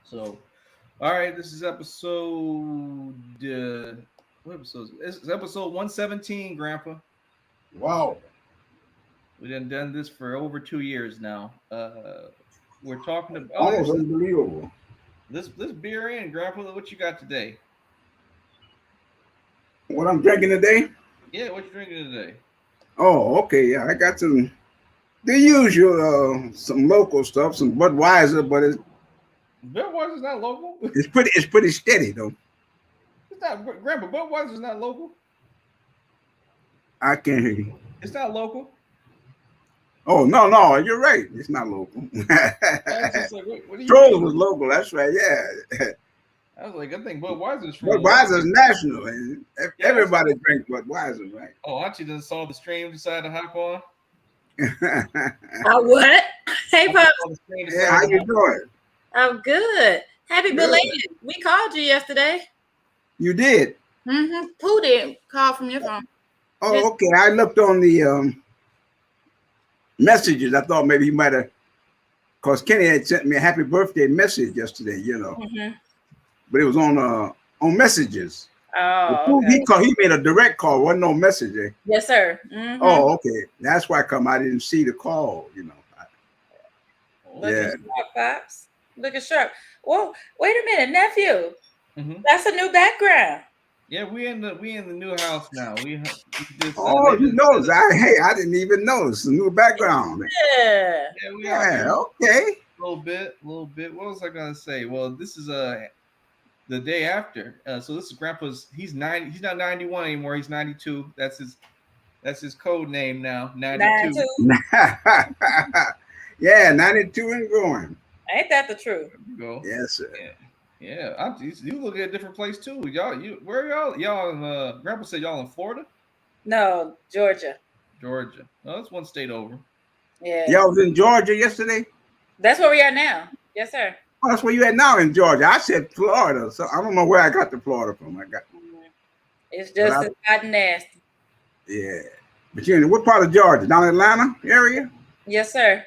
So, all right, this is episode. What episode? This is episode 117, Grandpa. Wow. We done this for over 2 years now. We're talking about. Oh, Almost unbelievable. this beer in, Grandpa. What you got today? What I'm drinking today? Yeah, what you drinking today? Oh, okay. Yeah, I got the usual, some local stuff, some Budweiser, but Budweiser's not local. it's pretty steady though. It's not, Grandpa. Budweiser's not local. I can't hear you. It's not local. Oh no, you're right. It's not local. I was just like, what do you Trolls mean? was local. That's right. Yeah, I was like, I think Budweiser's from. Budweiser's national. And Yeah, everybody drinks Budweiser, right? Oh, Auntie done saw the stream, decided to hop on. What? Hey, Pops. Yeah, how you doing? I'm good. Happy Good. belated. We called you yesterday. You did. Pooh didn't call from your phone. Oh, okay. I looked on the messages. I thought maybe he might have, because Kenny had sent me a happy birthday message yesterday, but it was on messages. Oh, okay. He made a direct call. Wasn't no message. Yes, sir. Oh, okay. That's why I didn't see the call. Look at sharp, Pops. Look at sharp. Whoa, wait a minute, nephew. That's a new background. Yeah, we in the new house now. We just, you noticed? I didn't even notice the new background. Yeah. we are Okay. a little bit. What was I gonna say? Well, this is the day after. So this is Grandpa's. He's 90. He's not 91 anymore. He's 92. That's his code name now. 92. Yeah, 92 and going. Ain't that the truth? There you go. Yes, sir. Yeah. You look at a different place too. Where are y'all? Y'all in Grandpa said y'all in Florida? No, Georgia. Georgia. Oh, that's one state over. Yeah. Y'all was in Georgia yesterday? That's where we are now. Yes, sir. Oh, that's where you at now in Georgia. I said Florida, so I don't know where I got the Florida from. It's just as hot and nasty. Yeah. But you're in what part of Georgia? Down in Atlanta area? Yes, sir.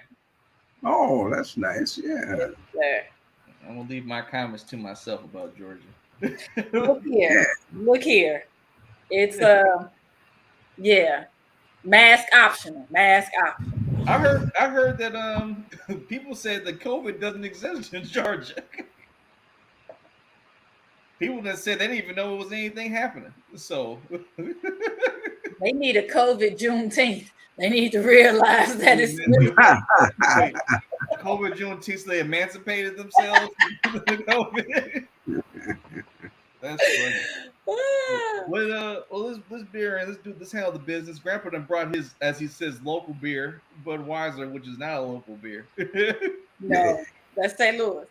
Oh, that's nice. Yeah. Yes, sir. I'm gonna leave my comments to myself about Georgia. Look here. Look here. It's mask optional. I heard that people said that COVID doesn't exist in Georgia. People that said they didn't even know it was anything happening. So they need a COVID Juneteenth. They need to realize that it's COVID Juneteenth. They emancipated themselves from COVID. That's funny. Let's beer and let's handle the business. Grandpa done brought his, as he says, local beer, Budweiser, which is not a local beer. No, that's St. Louis.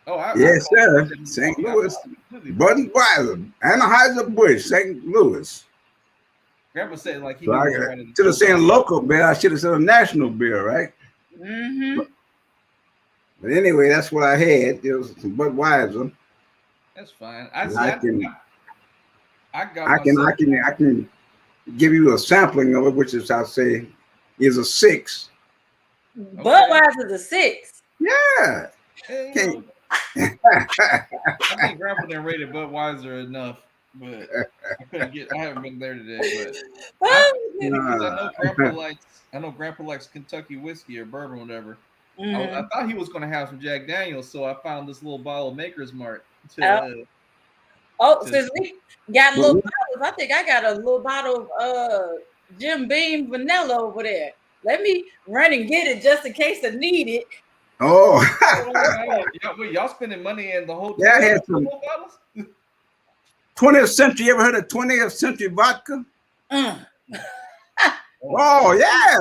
Oh, yes, sir. St. Louis, Budweiser, Anheuser-Busch, St. Louis. Grandpa said like he should have said local beer. I should have said a national beer, right? But anyway, that's what I had. It was some Budweiser. That's fine. I can give you a sampling of it, which is I'll say is a 6. Budweiser's a 6. Yeah. Hey, I think Grandpa done rated Budweiser enough, but I haven't been there today. But I know Grandpa likes Kentucky whiskey or bourbon, or whatever. I thought he was going to have some Jack Daniels, so I found this little bottle of Maker's Mark. Since we got little bottles, I think I got a little bottle of Jim Beam vanilla over there. Let me run and get it just in case I need it. Oh, y'all spending money in the hotel? Yeah, I had some 20th century. You ever heard of 20th century vodka? Oh yeah.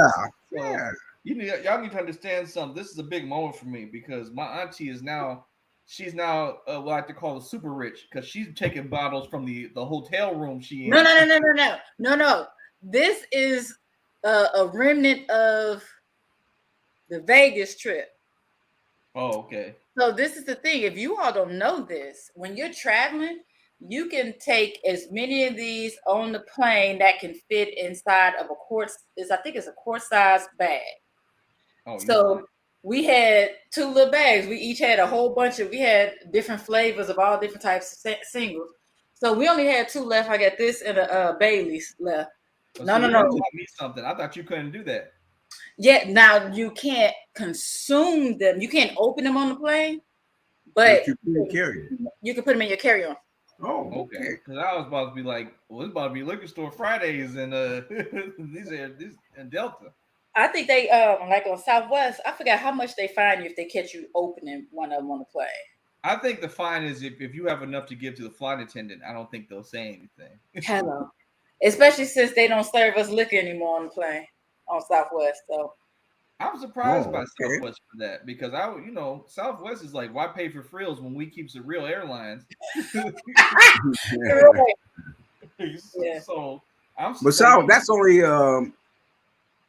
So, y'all need to understand something. This is a big moment for me because my auntie is now. She's now what I like to call a super rich because she's taking bottles from the hotel room she in. No. This is a remnant of the Vegas trip. Oh, okay. So this is the thing. If you all don't know this, when you're traveling, you can take as many of these on the plane that can fit inside of a quart. I think it's a quart size bag. Oh, so we had 2 little bags. We each had a whole bunch of. We had different flavors of all different types of singles. So we only had 2 left. I got this and a Bailey's left. No. You taught me something. I thought you couldn't do that. Yeah, now you can't consume them. You can't open them on the plane, but you can carry it. You can put them in your carry-on. Oh, okay. Because I was about to be like, well, it's about to be liquor store Fridays, and these in Delta. I think they like on Southwest. I forgot how much they fine you if they catch you opening one of them on the plane. I think the fine is if you have enough to give to the flight attendant. I don't think they'll say anything. Hello, especially since they don't serve us liquor anymore on the plane on Southwest. So I'm surprised by Southwest for that because Southwest is like, why pay for frills when we keeps it real airlines? Yeah. So but that's only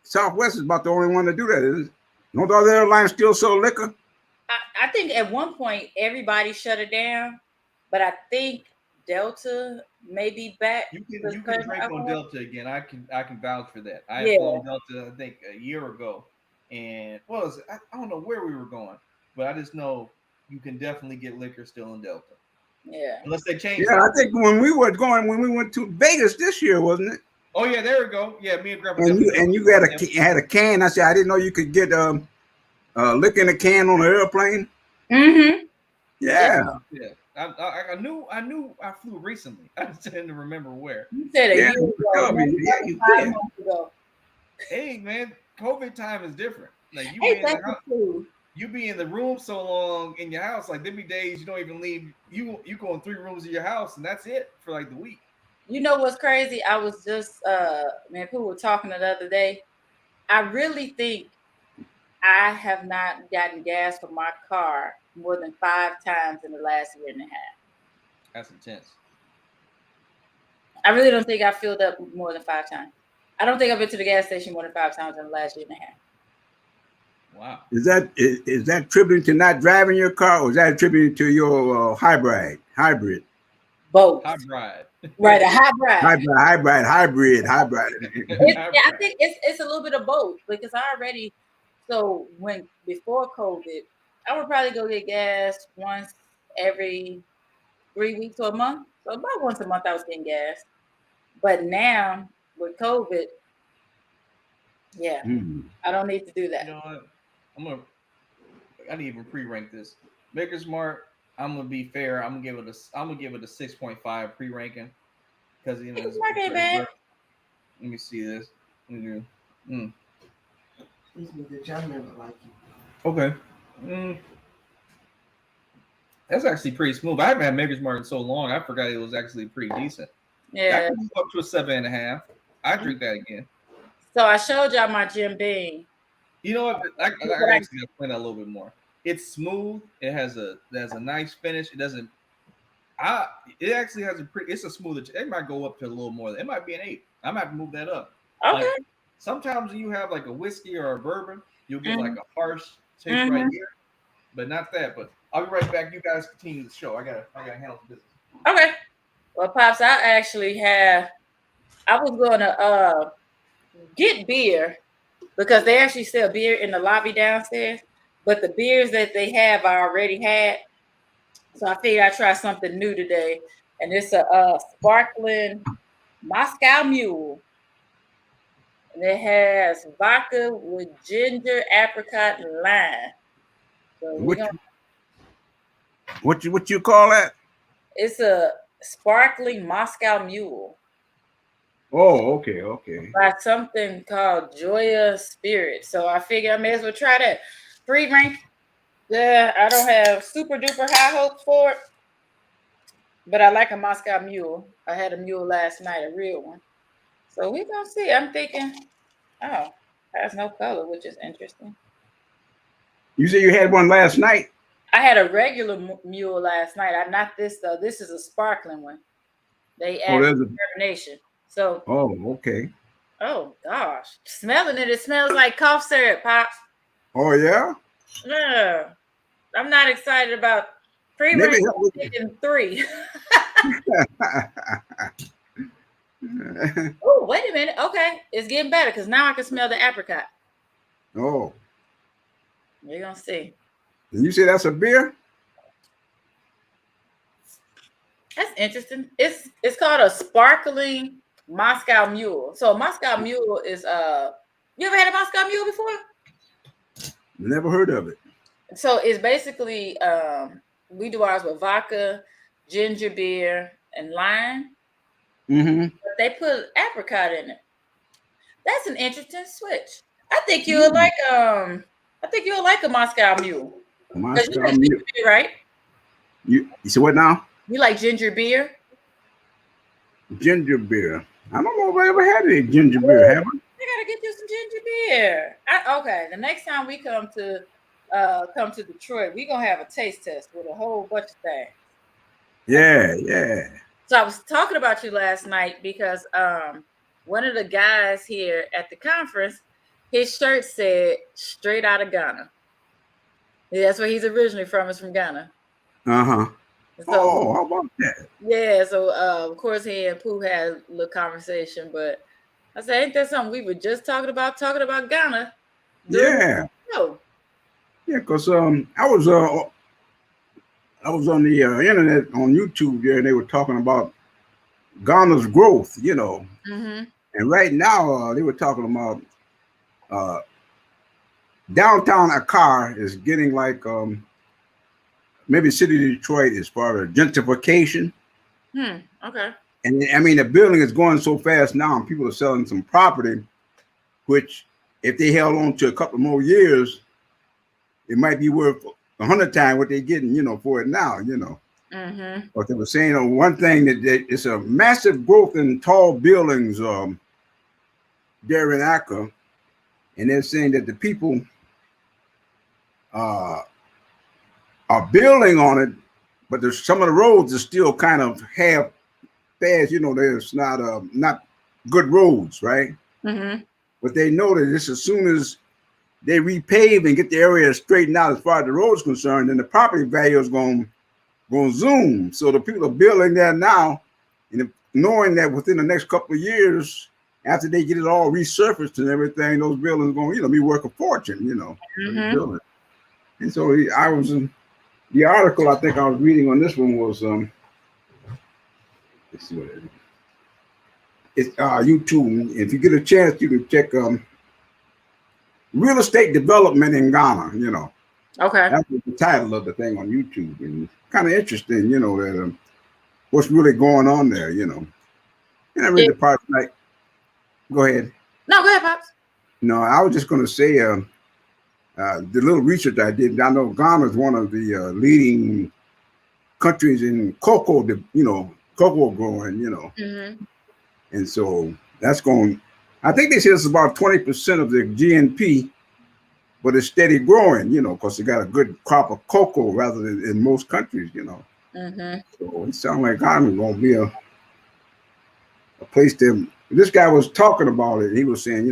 Southwest is about the only one to do that, isn't it? Don't the other airlines still sell liquor? I think at one point everybody shut it down, but I think Delta may be back. You can drink on Delta again. I can vouch for that. I had flown Delta I think a year ago, and I don't know where we were going, but I just know you can definitely get liquor still in Delta. Yeah, unless they change. Yeah, I think when we went to Vegas this year, wasn't it? Oh yeah, there we go. Yeah, me and Grandpa. And you had a can. I said I didn't know you could get liquor in a can on an airplane. Mm-hmm. Yeah. Yeah. I knew I flew recently. I just didn't remember where. You said yeah, you did. Hey man, COVID time is different. Like you be in the room so long in your house. Like there be days you don't even leave. You go in 3 rooms of your house and that's it for like the week. You know what's crazy? I was just people were talking the other day. I really think I have not gotten gas for my car more than 5 times in the last year and a half. That's intense. I really don't think I filled up more than 5 times. I don't think I've been to the gas station more than 5 times in the last year and a half. Wow. Is that attributing to not driving your car, or is that attributing to your hybrid? Both. Hybrid. Right, a hybrid. Hybrid. I think it's a little bit of both because before COVID, I would probably go get gas once every 3 weeks or a month. So about once a month I was getting gas. But now with COVID, I don't need to do that. You know what? I didn't even pre-rank this. Maker's Mark, I'm gonna be fair. I'm gonna give it a 6.5 pre-ranking because Maker's Mark ain't bad. Let me see this. Excuse me, the John never like you. Okay. That's actually pretty smooth. I haven't had Maker's Mark in so long. I forgot it was actually pretty decent. Yeah. I can move up to a 7.5. I drink that again. So I showed y'all my Jim Beam. You know what? I actually got to explain that a little bit more. It's smooth. It has a nice finish. It doesn't. It actually has it's a smoother. It might go up to a little more. It might be an 8. I might move that up. Okay. Like, sometimes you have like a whiskey or a bourbon, you'll get like a harsh taste right here, but not that. But I'll be right back. You guys continue the show. I gotta handle the business. Okay. Well, Pops, I was gonna get beer because they actually sell beer in the lobby downstairs, but the beers that they have I already had. So I figured I'd try something new today. And it's a sparkling Moscow Mule. And it has vodka with ginger, apricot, and lime. So what you call that? It's a sparkling Moscow Mule. Oh, okay. By something called Joya Spirit. So I figure I may as well try that. Free rank. Yeah, I don't have super duper high hopes for it. But I like a Moscow Mule. I had a mule last night, a real one. So we're going to see. I'm thinking, it has no color, which is interesting. You said you had one last night? I had a regular mule last night. Not this, though. This is a sparkling one. They add carbonation. So. Oh, okay. Oh, gosh. Smelling it smells like cough syrup, Pops. Oh, yeah? Yeah. I'm not excited about pre-rank 3. Oh, wait a minute. Okay. It's getting better because now I can smell the apricot. Oh. We're gonna see. And you say that's a beer? That's interesting. It's called a sparkling Moscow Mule. So Moscow Mule is you ever had a Moscow Mule before? Never heard of it. So it's basically we do ours with vodka, ginger beer, and lime. Mm-hmm. But they put apricot in it. That's an interesting switch. I think you'll like a Moscow Mule. Moscow you like Mule. ginger beer, right? You said what now? You like ginger beer? Ginger beer. I don't know if I ever had any ginger beer, have I? I gotta get you some ginger beer. Okay, the next time we come to Detroit, we're gonna have a taste test with a whole bunch of things. Yeah. So I was talking about you last night because one of the guys here at the conference, his shirt said "Straight out of Ghana." Yeah, that's where he's originally from. Is from Ghana. Uh-huh. So, how about that? Yeah, so of course he and Pooh had a little conversation, but I said, ain't that something we were just talking about Ghana? Yeah. Yeah, because I was on the internet on YouTube there, and they were talking about Ghana's growth, Mm-hmm. And right now they were talking about downtown Accra is getting like maybe city of Detroit as far as gentrification. Okay. And I mean, the building is going so fast now, and people are selling some property, which if they held on to a couple more years, it might be worth 100 times what they're getting, for it now, Mm-hmm. But they were saying one thing that it's a massive growth in tall buildings there in Accra, and they're saying that the people are building on it, but there's some of the roads are still kind of half fast. There's not good roads, right? Mm-hmm. But they know that this as soon as they repave and get the area straightened out as far as the road is concerned, then the property value is going to zoom. So the people are building there now, and knowing that within the next couple of years, after they get it all resurfaced and everything, those buildings are going to be worth a fortune, Mm-hmm. And so I was in the article I think I was reading on this one was let's see what it is. It's YouTube. If you get a chance, you can check real estate development in Ghana. Okay. That's the title of the thing on YouTube, and kind of interesting, that what's really going on there, And I read the part like, go ahead. No, go ahead, Pops. No, I was just going to say the little research I did. I know Ghana is one of the leading countries in cocoa, cocoa growing, Mm-hmm. And so that's going. I think they say it's about 20% of the GNP, but it's steady growing, because they got a good crop of cocoa rather than in most countries, Mm-hmm. So it sounds like Ghana is going to be a place that this guy was talking about it. He was saying,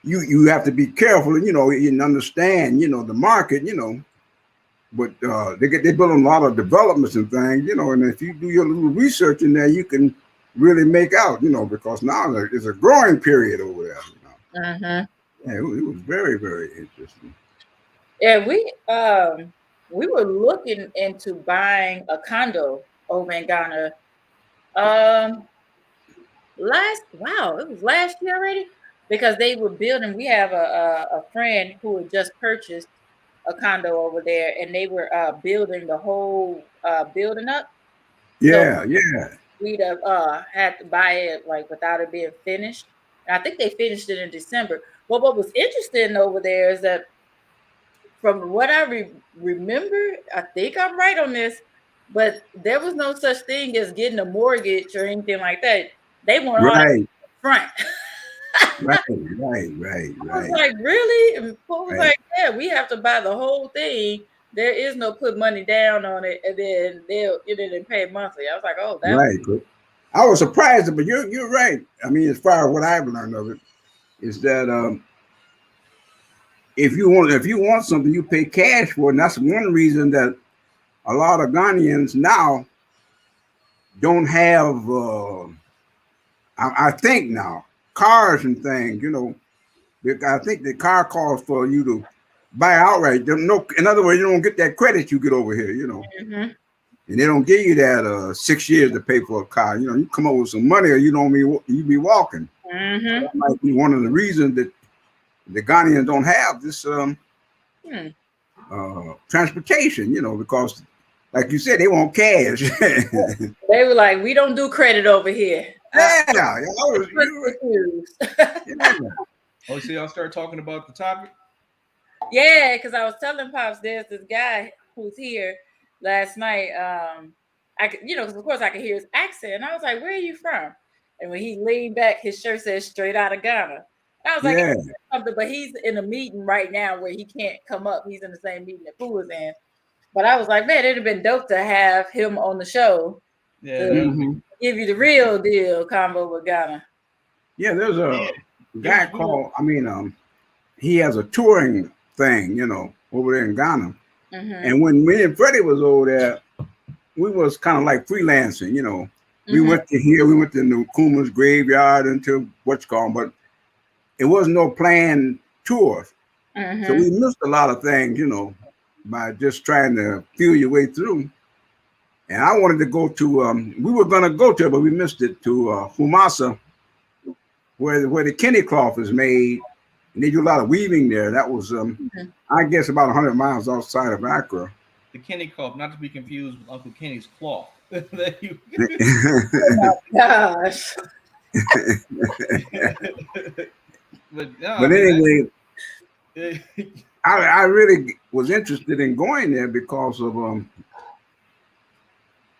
you have to be careful, and understand, the market, but they build a lot of developments and things, and if you do your little research in there, you can really make out, because now there's a growing period over there. Mm-hmm. Yeah, it was very, very interesting. Yeah, we were looking into buying a condo over in Ghana. It was last year already, because they were building. We have a friend who had just purchased a condo over there, and they were building the whole building up. Yeah, so we'd have had to buy it like without it being finished. And I think they finished it in December. But what was interesting over there is that from what I remember, I think I'm right on this, but there was no such thing as getting a mortgage or anything like that. They want all that front. right. I was like, really? And Paul was like, yeah, we have to buy the whole thing. There is no put money down on it, and then they'll pay monthly. I was like, oh, that's right. I was surprised, but you're right. I mean, as far as what I've learned of it, is that if you want something, you pay cash for it. And that's one reason that a lot of Ghanaians now don't have I think now cars and things, I think the car calls for you to buy outright. No, in other words, you don't get that credit you get over here, you know. Mm-hmm. And they don't give you that 6 years to pay for a car. You know, you come up with some money or you don't be you be walking. Mm-hmm. That might be one of the reasons that the Ghanaians don't have this transportation, you know, because like you said, they want cash. They were like, we don't do credit over here. Yeah, yeah. Oh, so y'all start talking about the topic? Yeah, because I was telling Pops, there's this guy who's here last night. I could, you know, because of course I could hear his accent. And I was like, where are you from? And when he leaned back, his shirt says straight out of Ghana. I was like, yeah. something, but he's in a meeting right now where he can't come up. He's in the same meeting that Pooh was in. But I was like, man, it'd have been dope to have him on the show. Yeah, to give you the real deal combo with Ghana. Yeah, there's a guy called, he has a touring thing, you know, over there in Ghana. Mm-hmm. And when me and Freddie was over there, we was kind of like freelancing, you know. We went to here, we went to Nkrumah's graveyard until what's called, but it wasn't no planned tours. So we missed a lot of things, you know, by just trying to feel your way through. And I wanted to go to, we were going to go to it, but we missed it, to Humasa, where the Kenny cloth is made. And they do a lot of weaving there. That was, I guess, about 100 miles outside of Accra. The Kenny cloth, not to be confused with Uncle Kenny's cloth. Oh my gosh. But anyway, I really was interested in going there because of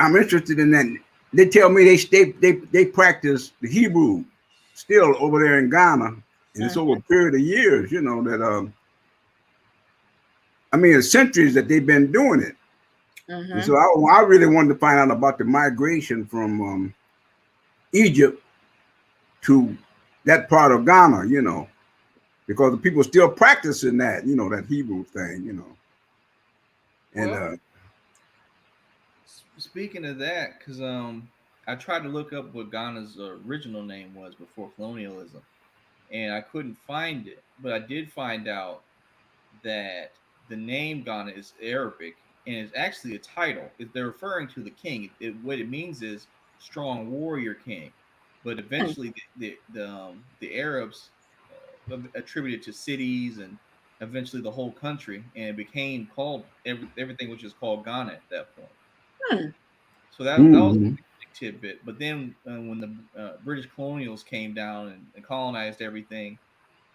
I'm interested in that. They tell me they practice the Hebrew still over there in Ghana, and it's over a period of years. You know that it's centuries that they've been doing it. And so I really wanted to find out about the migration from Egypt to that part of Ghana. You know, because the people still practicing that. You know, that Hebrew thing. You know, and speaking of that, because I tried to look up what Ghana's original name was before colonialism, and I couldn't find it. But I did find out that the name Ghana is Arabic, and it's actually a title. They're referring to the king. What it means is strong warrior king. But eventually, the Arabs attributed to cities and eventually the whole country, and it became called everything, which is called Ghana at that point. So that was a big tidbit. But then when the British colonials came down and colonized everything,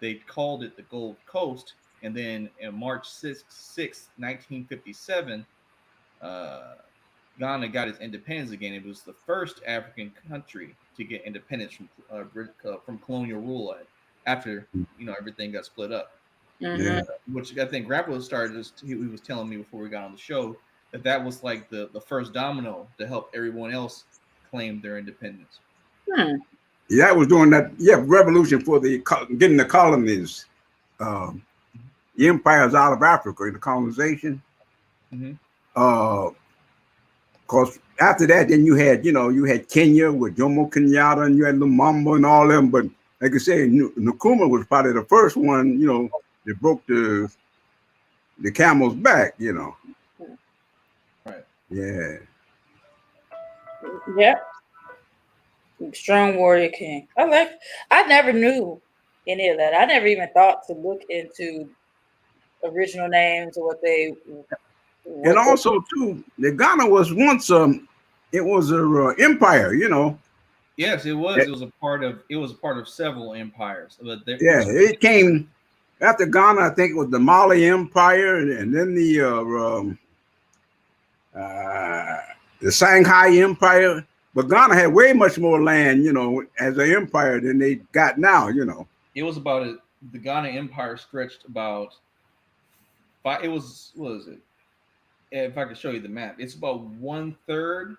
they called it the Gold Coast. And then in March 6, 1957, Ghana got its independence again. It was the first African country to get independence from colonial rule after everything got split up. Which I think Grandpa started. He was telling me before we got on the show that was like the first domino to help everyone else claim their independence. Yeah, I was doing that. Yeah, revolution for getting the colonies, the empires out of Africa, the colonization. Because after that, then you had Kenya with Jomo Kenyatta, and you had Lumumba and all them. But like I say, Nkrumah was probably the first one, that broke the camel's back, Right. Yeah. Yep. Strong warrior king. I never knew any of that. I never even thought to look into original names or what they. And also too, the Ghana was once it was a empire, Yes, it was. It was a part of several empires. But it came after Ghana. I think it was the Mali Empire, and then the Shanghai Empire. But Ghana had way much more land, as an empire than they got now, It was about the Ghana Empire stretched about. It was, what is it? If I could show you the map, it's about 1/3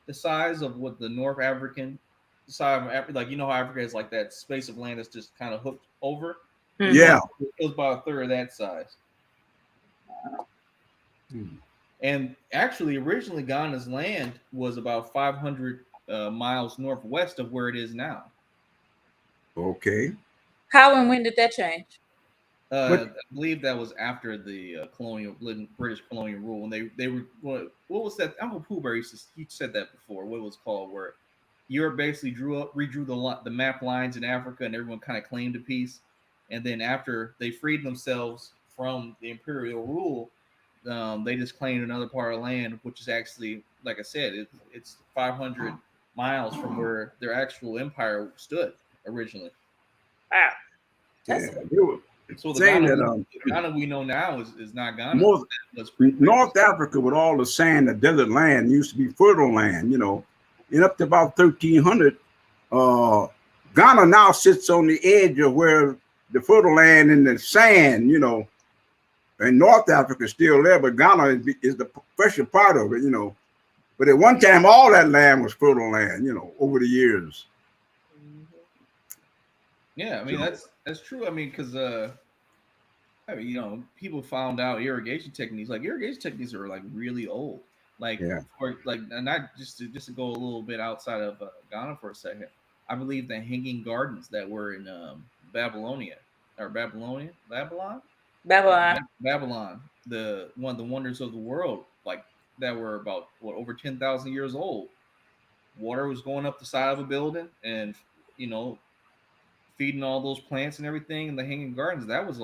the size of what the North African side of Africa, like how Africa has like that space of land that's just kind of hooked over. Yeah, it was about 1/3 of that size. And actually, originally Ghana's land was about 500 miles northwest of where it is now. Okay. How and when did that change? I believe that was after the British colonial rule when they were what was that? Uncle Pooh Bear he said that before. What it was called where Europe basically redrew the map lines in Africa and everyone kind of claimed a piece. And then after they freed themselves from the imperial rule, they just claimed another part of land, which is actually, like I said, it's 500 miles from where their actual empire stood originally. Wow. Yeah, so the saying Ghana we know now is not Ghana. North Africa with all the sand, the desert land used to be fertile land, you know. And up to about 1300, Ghana now sits on the edge of where the fertile land and the sand, you know, and North Africa is still there, but Ghana is the fresher part of it, you know. But at one time, all that land was fertile land, you know, over the years. Yeah, I mean that's true. I mean, because I mean, you know, people found out irrigation techniques. Like irrigation techniques are like really old. Like for like, and not just to go a little bit outside of Ghana for a second. I believe the hanging gardens that were in Babylon, the one of the wonders of the world, like that were about over 10,000 years old. Water was going up the side of a building, and you know, feeding all those plants and everything in the hanging gardens. That was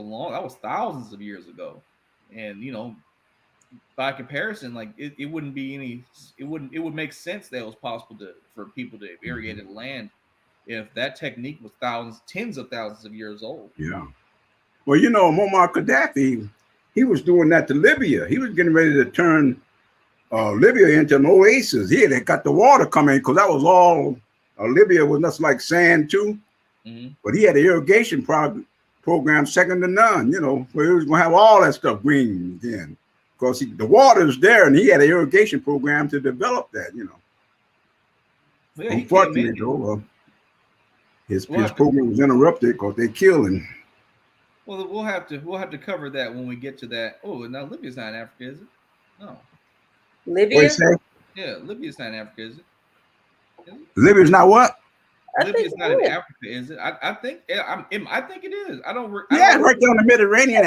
thousands of years ago, and you know, by comparison, like it wouldn't be any. It would make sense that it was possible for people to irrigate the land if that technique was tens of thousands of years old. Yeah. Well, you know, Muammar Gaddafi, he was doing that to Libya. He was getting ready to turn Libya into an oasis. He had got the water coming because that was all. Libya was just like sand too. Mm-hmm. But he had an irrigation program second to none, you know, where he was going to have all that stuff green again. Because the water is there, and he had an irrigation program to develop that, you know. Yeah, unfortunately, though, his program was interrupted because they killed him. Well, we'll have to cover that when we get to that. Oh, now Libya's not in Africa, is it? No. Libya? Yeah, Libya's not in Africa, is it? Libya's not what? Libya's not in Africa, is it? I think it is. I don't. Right there on the Mediterranean,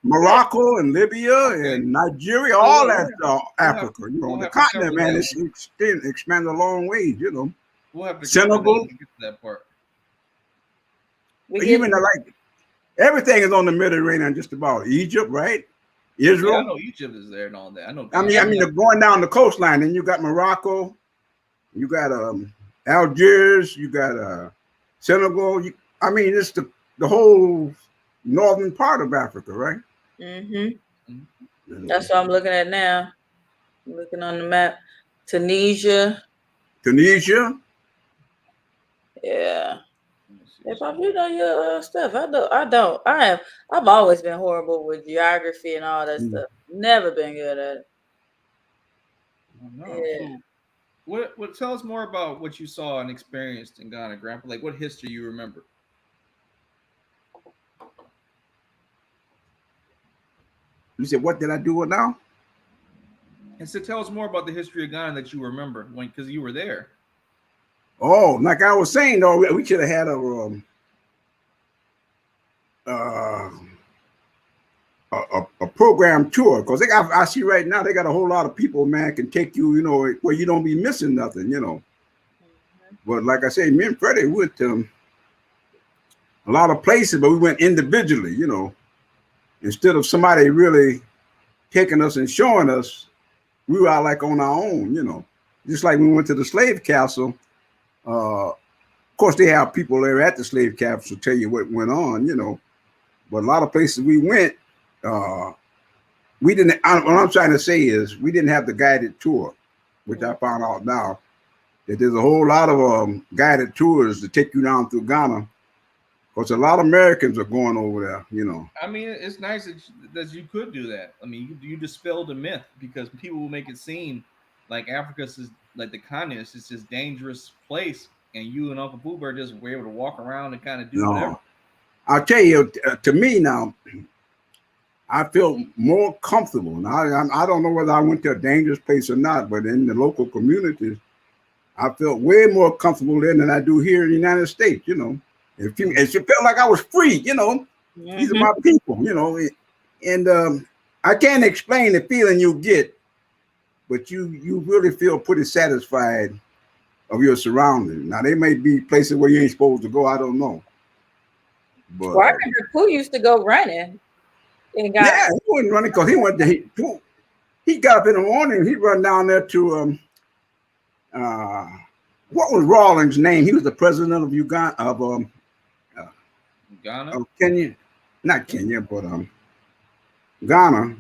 Morocco and Libya and Nigeria, all that Africa. You know, the continent, man, is expanded a long ways. You know, we'll have to Senegal. Get to that part. Even like everything is on the Mediterranean, just about Egypt, right? Israel. Yeah, I know Egypt is there and all that. I know. I mean, they're going down the coastline, and you got Morocco, you got Algiers, you got Senegal. I mean, it's the whole northern part of Africa, right? Mm-hmm. That's what I'm looking at now. I'm looking on the map. Tunisia. Yeah. If I do know your stuff, I don't. I've always been horrible with geography and all that stuff. Never been good at it. Yeah. So what tell us more about what you saw and experienced in Ghana, Grandpa? Like what history you remember? You said, what did I do now? And so tell us more about the history of Ghana that you remember because you were there. Oh, like I was saying, though, we should have had a program tour because I see right now they got a whole lot of people, man, can take you, you know, where you don't be missing nothing, you know. But like I say, me and Freddie went to a lot of places, but we went individually, you know, instead of somebody really taking us and showing us. We were out like on our own, you know, just like we went to the slave castle. Of course, they have people there at the slave capsule tell you what went on, you know. But a lot of places we went, we didn't. What I'm trying to say is we didn't have the guided tour, which I found out now that there's a whole lot of guided tours to take you down through Ghana, because a lot of Americans are going over there, you know. I mean, it's nice that you could do that. I mean, you dispelled the myth because people will make it seem like Africa's like the continent is this dangerous place, and you and Uncle Pooh Bear just were able to walk around and kind of do whatever. I'll tell you, to me now, I feel more comfortable. Now, I don't know whether I went to a dangerous place or not, but in the local communities, I felt way more comfortable there than I do here in the United States, you know. It felt like I was free, you know. These are my people, you know. And I can't explain the feeling you get, but you really feel pretty satisfied of your surroundings. Now, there may be places where you ain't supposed to go. I don't know. But well, I remember Pooh used to go running. And yeah, he wasn't running because he got up in the morning. He'd run down there to what was Rawlings' name? He was the president of Uganda Ghana, of Kenya, not Kenya, but Ghana.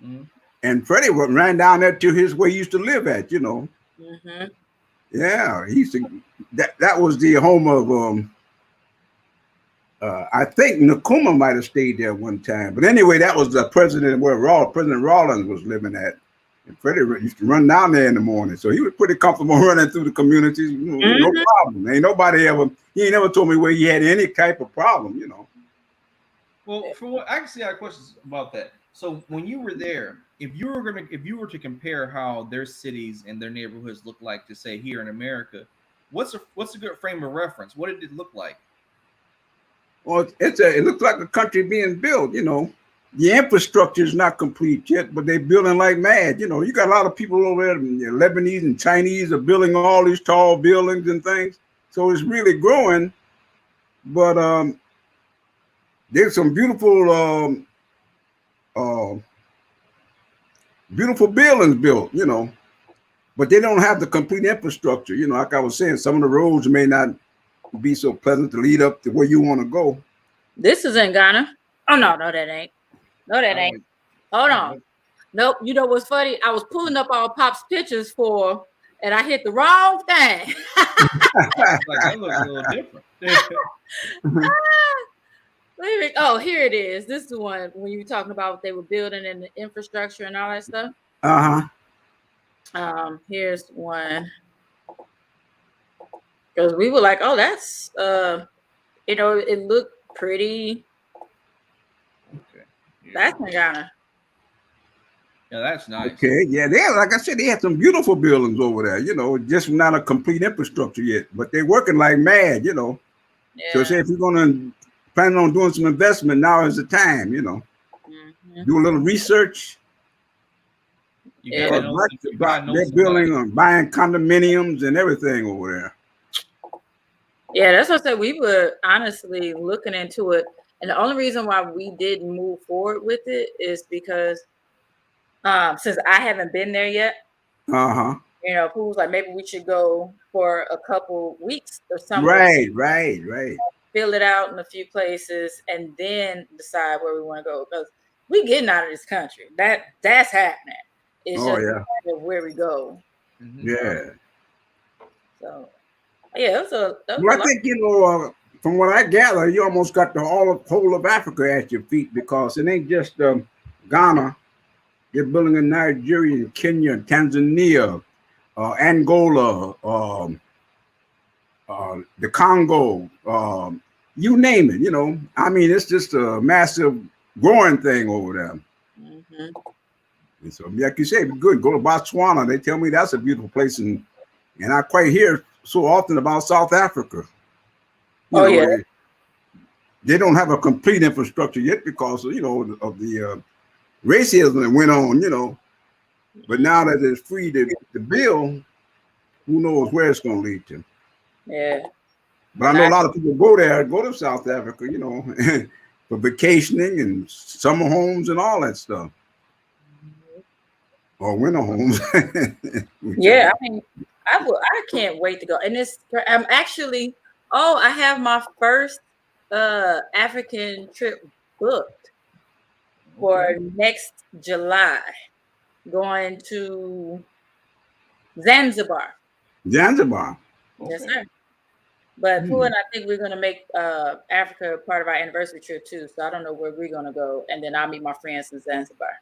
Mm-hmm. And Freddie ran down there to where he used to live at, you know. Mm-hmm. Yeah, he used to. That was the home of. I think Nkrumah might have stayed there one time, but anyway, that was the president where President Rawlings was living at. And Freddie used to run down there in the morning, so he was pretty comfortable running through the communities. You know, no problem. Ain't nobody he ain't never told me where he had any type of problem, you know. Well, for what I actually have questions about that. So when you were there, if you were to compare how their cities and their neighborhoods look like to say here in America, what's a good frame of reference? What did it look like? Well, it looks like a country being built, you know. The infrastructure is not complete yet, but they're building like mad. You know, you got a lot of people over there, Lebanese and Chinese are building all these tall buildings and things. So it's really growing. But there's some beautiful beautiful buildings built, you know. But they don't have the complete infrastructure. You know, like I was saying, some of the roads may not be so pleasant to lead up to where you want to go. This is in Ghana. Oh no, that ain't. No, that ain't. Hold on. Nope. You know what's funny? I was pulling up all Pop's pictures and I hit the wrong thing. Like that looks a little different. Oh, here it is. This is the one when you were talking about what they were building and the infrastructure and all that stuff. Here's one. Because we were like, oh, that's you know, it looked pretty. Okay. Yeah. That's in Ghana. Yeah, that's nice. Okay, yeah, like I said, they have some beautiful buildings over there, you know, just not a complete infrastructure yet, but they're working like mad, you know. Yeah. So say if you're gonna plan on doing some investment, now is the time, you know. Do a little research. They're building buying condominiums and everything over there. Yeah, that's what I said. We were honestly looking into it. And the only reason why we didn't move forward with it is because since I haven't been there yet, you know, who was like, maybe we should go for a couple weeks or something. Right. Fill it out in a few places and then decide where we want to go. Because we getting out of this country. That's happening. It's just where we go. Yeah. So yeah, I think, you know, from what I gather, you almost got the whole of Africa at your feet, because it ain't just Ghana. You're building in Nigeria, Kenya, Tanzania, Angola, the Congo, you name it, you know. I mean, it's just a massive growing thing over there. And so, like you say, good. Go to Botswana. They tell me that's a beautiful place, and I quite hear so often about South Africa. You know, they don't have a complete infrastructure yet because of, you know, of the racism that went on, you know. But now that it's free to build, who knows where it's going to lead to. Yeah. But I know a lot of people go to South Africa, you know, for vacationing and summer homes and all that stuff. Or winter homes. Yeah, I mean, I can't wait to go. And I'm actually, I have my first African trip booked for next July, going to Zanzibar. Zanzibar. Yes, sir. But Pooh and I think we're gonna make Africa part of our anniversary trip too. So I don't know where we're gonna go, and then I'll meet my friends in Zanzibar.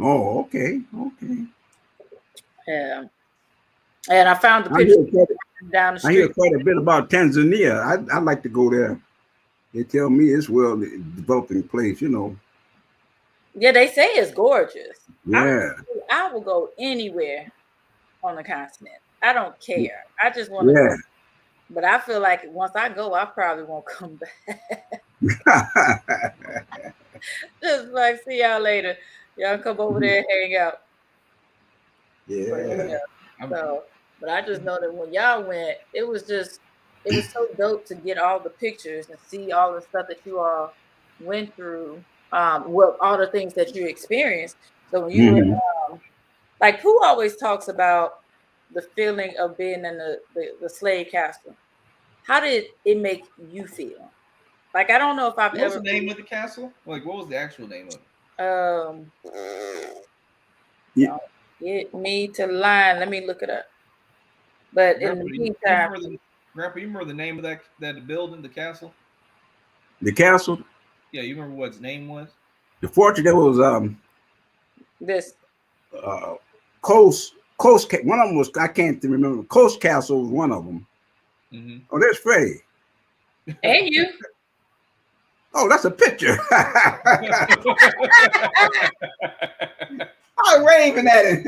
Oh, okay. Yeah. And I found the picture down the street. I hear quite a bit about Tanzania. I'd like to go there. They tell me it's developing place, you know. Yeah, they say it's gorgeous. Yeah. I will go anywhere on the continent. I don't care. I just want to go But I feel like once I go, I probably won't come back. Just like, see y'all later. Y'all come over there and hang out. Yeah. But I just know that when y'all went, it was so dope to get all the pictures and see all the stuff that you all went through. Well, all the things that you experienced. So when you were like, who always talks about the feeling of being in the slave castle? How did it make you feel? Like, I don't know if I've What was ever the name of the castle? Like, what was the actual name of it? Yeah. Get me to line. Let me look it up. But Grandpa, in the meantime, Grandpa, you remember the name of that building, the castle? The castle. Yeah, you remember what its name was? The fortress that was this Coast. One of them was, I can't remember. Coast Castle was one of them. Mm-hmm. Oh, there's Freddie. And you. Oh, that's a picture. I'm waving at it.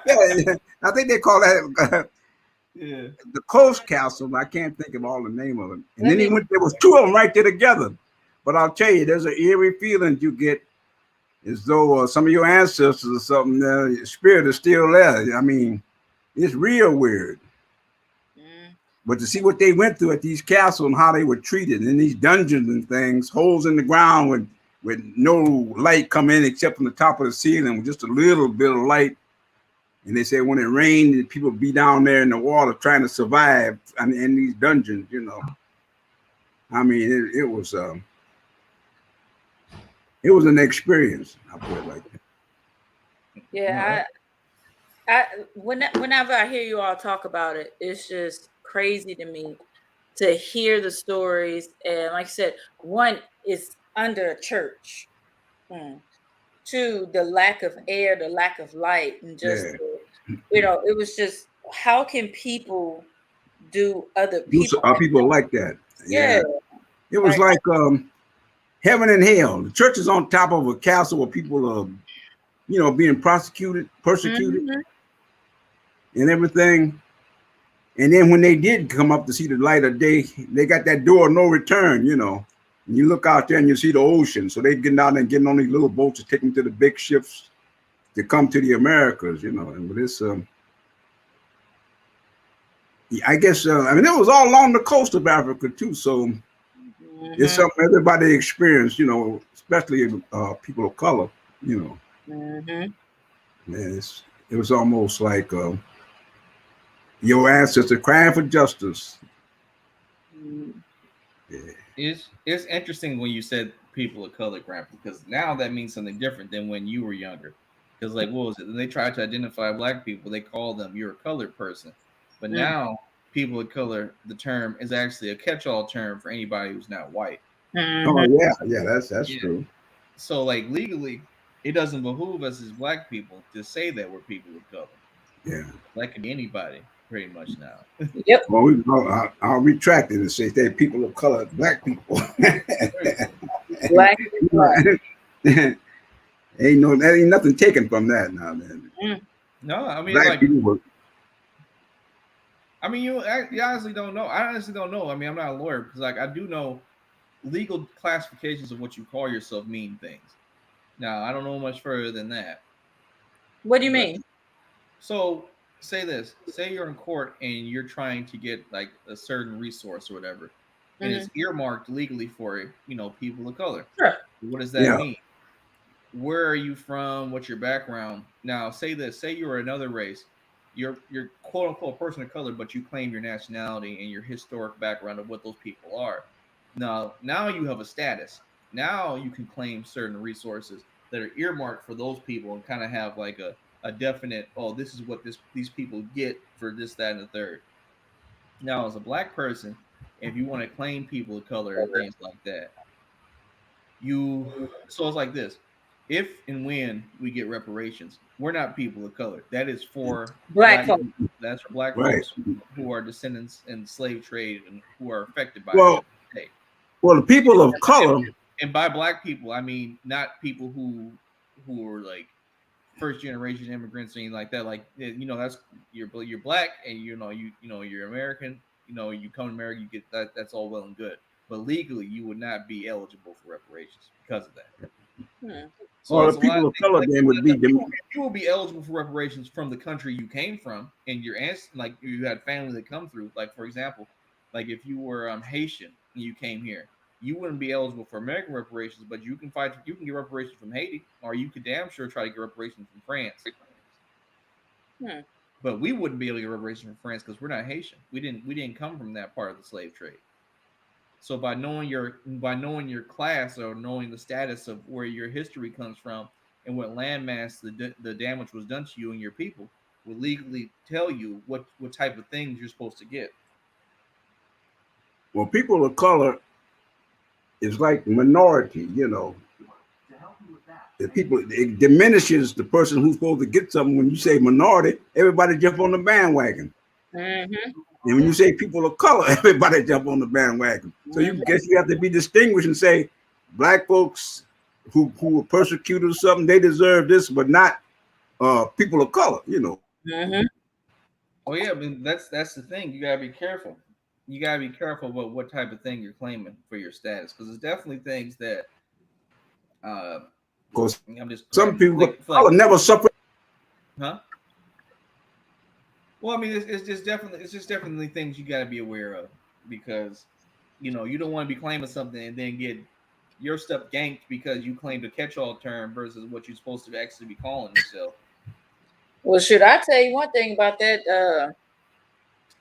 Yeah, I think they call that the Coast Castle. I can't think of all the name of it. And then there was two of them right there together. But I'll tell you, there's an eerie feeling you get as though some of your ancestors or something, your spirit is still there. I mean, it's real weird. But to see what they went through at these castles and how they were treated in these dungeons and things, holes in the ground with no light come in except from the top of the ceiling, with just a little bit of light. And they said when it rained, people would be down there in the water trying to survive in these dungeons, you know. I mean, it was an experience. I'll put it like that. Yeah, whenever I hear you all talk about it, it's just crazy to me to hear the stories. And like I said, one is under a church. Two, the lack of air, the lack of light, and just it was just, how can people do other people? People like that? Yeah. It was like heaven and hell. The church is on top of a castle where people are, being persecuted, and everything. And then when they did come up to see the light of day, they got that door of no return, And you look out there and you see the ocean. So they getting out and getting on these little boats to take them to the big ships to come to the Americas, And with this, I guess, I mean, it was all along the coast of Africa too. So it's something everybody experienced, especially people of color, Man, it was almost like your ancestors crying for justice. Yeah. It's interesting when you said people of color, Grandpa, because now that means something different than when you were younger. Because like, what was it? When they tried to identify black people, they called them "you're a colored person." But now, people of color, the term is actually a catch-all term for anybody who's not white. Oh yeah, that's true. So like legally, it doesn't behoove us as black people to say that we're people of color. Yeah, that can be anybody pretty much now. Yep. Well, I'll retract it and say they're people of color, black people. Black. That ain't nothing taken from that now, man. No, I mean, black like, people. I mean, you honestly don't know. I honestly don't know. I mean, I'm not a lawyer because, like, I do know legal classifications of what you call yourself mean things. Now, I don't know much further than that. What do you mean? So, say this. Say you're in court and you're trying to get like a certain resource or whatever, and it's earmarked legally for people of color. Sure. What does that mean? Where are you from? What's your background? Now, say this. Say you're another race. You're quote unquote a person of color, but you claim your nationality and your historic background of what those people are. Now you have a status. Now you can claim certain resources that are earmarked for those people and kind of have like a definite, this is what these people get for this, that, and the third. Now, as a black person, if you want to claim people of color and things like that, so it's like this. If and when we get reparations, we're not people of color. That is for black folks. That's for black folks who are descendants in the slave trade and who are affected by it. Well, the people of color, and by black people, I mean not people who are like first generation immigrants or anything like that. Like that's you're black and you're American. You come to America, you get that. That's all well and good. But legally, you would not be eligible for reparations because of that. So Or it's the a lot people of of things. color Like, then would be you will be eligible for reparations from the country you came from, and your like you had family that come through. Like for example, like if you were Haitian and you came here, you wouldn't be eligible for American reparations, but you can get reparations from Haiti, or you could damn sure try to get reparations from France. But we wouldn't be able to get reparations from France because we're not Haitian. We didn't come from that part of the slave trade. So by knowing your class or knowing the status of where your history comes from and what landmass the damage was done to you and your people will legally tell you what type of things you're supposed to get. Well, people of color is like minority, The people, it diminishes the person who's supposed to get something. When you say minority, everybody jump on the bandwagon. Mm-hmm. And when you say people of color, everybody jump on the bandwagon. So you guess you have to be distinguished and say black folks who were persecuted or something, they deserve this, but not people of color, Mm-hmm. Oh yeah, I mean that's the thing. You gotta be careful. You gotta be careful about what type of thing you're claiming for your status, because there's definitely things that because I'm just some people like never suffer. Huh? Well, I mean, it's just definitely things you got to be aware of, because you don't want to be claiming something and then get your stuff ganked because you claimed a catch-all term versus what you're supposed to actually be calling yourself. Well, should I tell you one thing about that?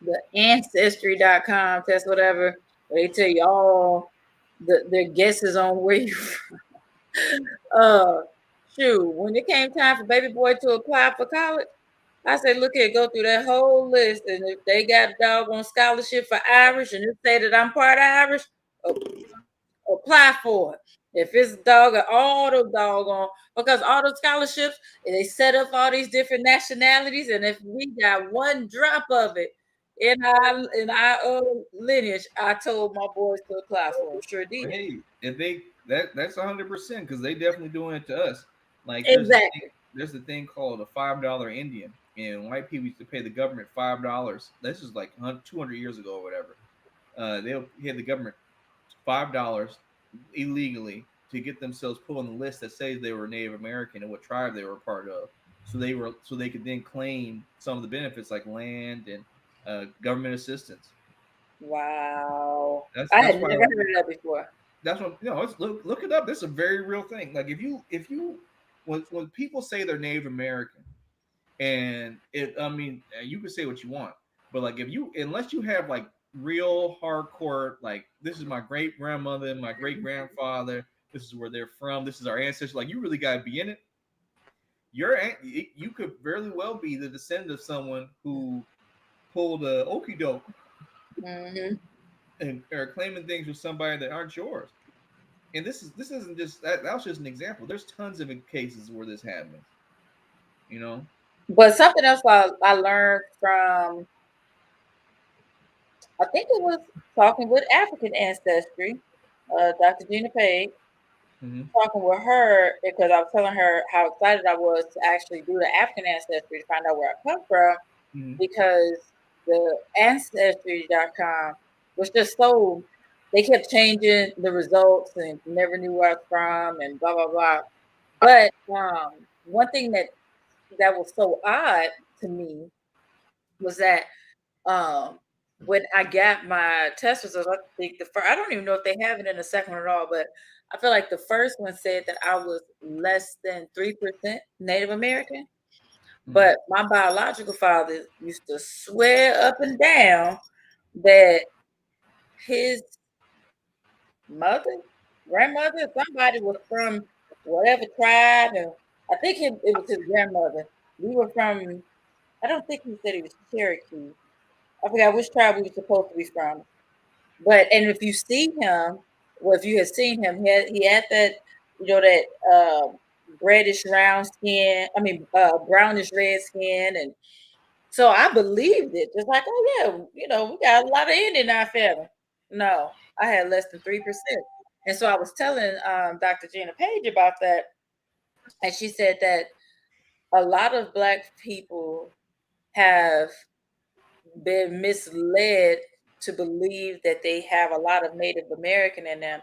The Ancestry.com test, whatever, they tell you all their guesses on where you from. Shoot, when it came time for baby boy to apply for college, I said, look here, go through that whole list, and if they got a doggone scholarship for Irish and it say that I'm part Irish, apply for it. If it's all the doggone, because all the scholarships, they set up all these different nationalities, and if we got one drop of it in our lineage, I told my boys to apply for them. Sure did. Hey, if that's 100% because they definitely doing it to us. Like Exactly. there's a thing called a $5 Indian, and white people used to pay the government $5. This is like 200 years ago or whatever. They'll pay the government $5 illegally to get themselves put on the list that says they were Native American and what tribe they were a part of. So they could then claim some of the benefits like land and government assistance. Wow. That's I that's had why never heard of that before. that's what it's look it up. This is a very real thing. Like if you when people say they're Native American, and you can say what you want, but like unless you have like real hardcore, like this is my great grandmother and my great grandfather, this is where they're from, this is our ancestors, like you really got to be in it. You could very well be the descendant of someone who pulled a okey doke and are claiming things with somebody that aren't yours. And this isn't just that was just an example. There's tons of cases where this happens. But something else I learned from, I think it was talking with African ancestry, Dr. Gina Page, talking with her because I was telling her how excited I was to actually do the African ancestry to find out where I come from, because the Ancestry.com was just so, they kept changing the results and never knew where I was from and blah, blah, blah. But one thing that was so odd to me was that when I got my test results, I think I don't even know if they have it in the second one at all, but I feel like the first one said that I was less than 3% Native American. But my biological father used to swear up and down that his grandmother, somebody was from whatever tribe, and I think it was his grandmother. We were from, I don't think he said he was Cherokee. I forgot which tribe we were supposed to be from. But and if you see him, well, if you had seen him, he had that, that reddish round skin. I mean, brownish red skin, and so I believed it. Just like, oh yeah, we got a lot of Indian in our family. No, I had less than 3%, and so I was telling Dr. Gina Page about that, and she said that a lot of Black people have been misled to believe that they have a lot of Native American in them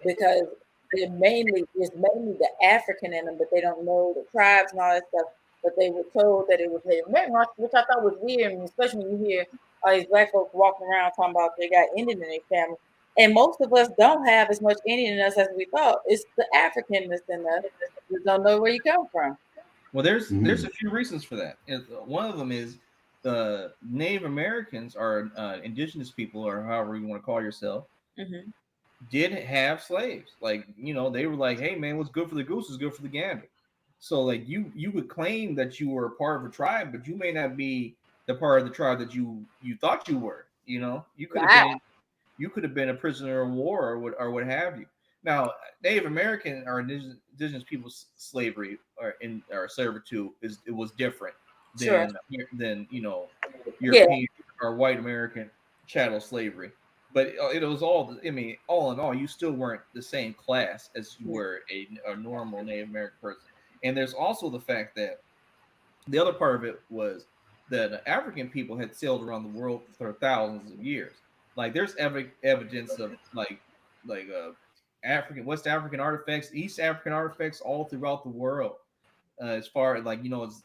because it's mainly the African in them, but they don't know the tribes and all that stuff. But they were told that it was Native American, which I thought was weird, especially when you hear all these Black folks walking around talking about they got Indian in their family. And most of us don't have as much Indian in us as we thought. It's the Africanness in us. We don't know where you come from. Well, there's a few reasons for that. One of them is the Native Americans are indigenous people, or however you want to call yourself, did have slaves. Like, you know, they were like, hey man, what's good for the goose is good for the gander. So like you would claim that you were a part of a tribe, but you may not be the part of the tribe that you thought you were. You know, you could have been a prisoner of war or what have you. Now, Native American or indigenous people's slavery or servitude it was different than you know European or white American chattel slavery. But it was all. I mean, all in all, you still weren't the same class as you were a normal Native American person. And there's also the fact that the other part of it was that African people had sailed around the world for thousands of years. Like there's evidence of West African artifacts, East African artifacts all throughout the world. As far as like, you know, it's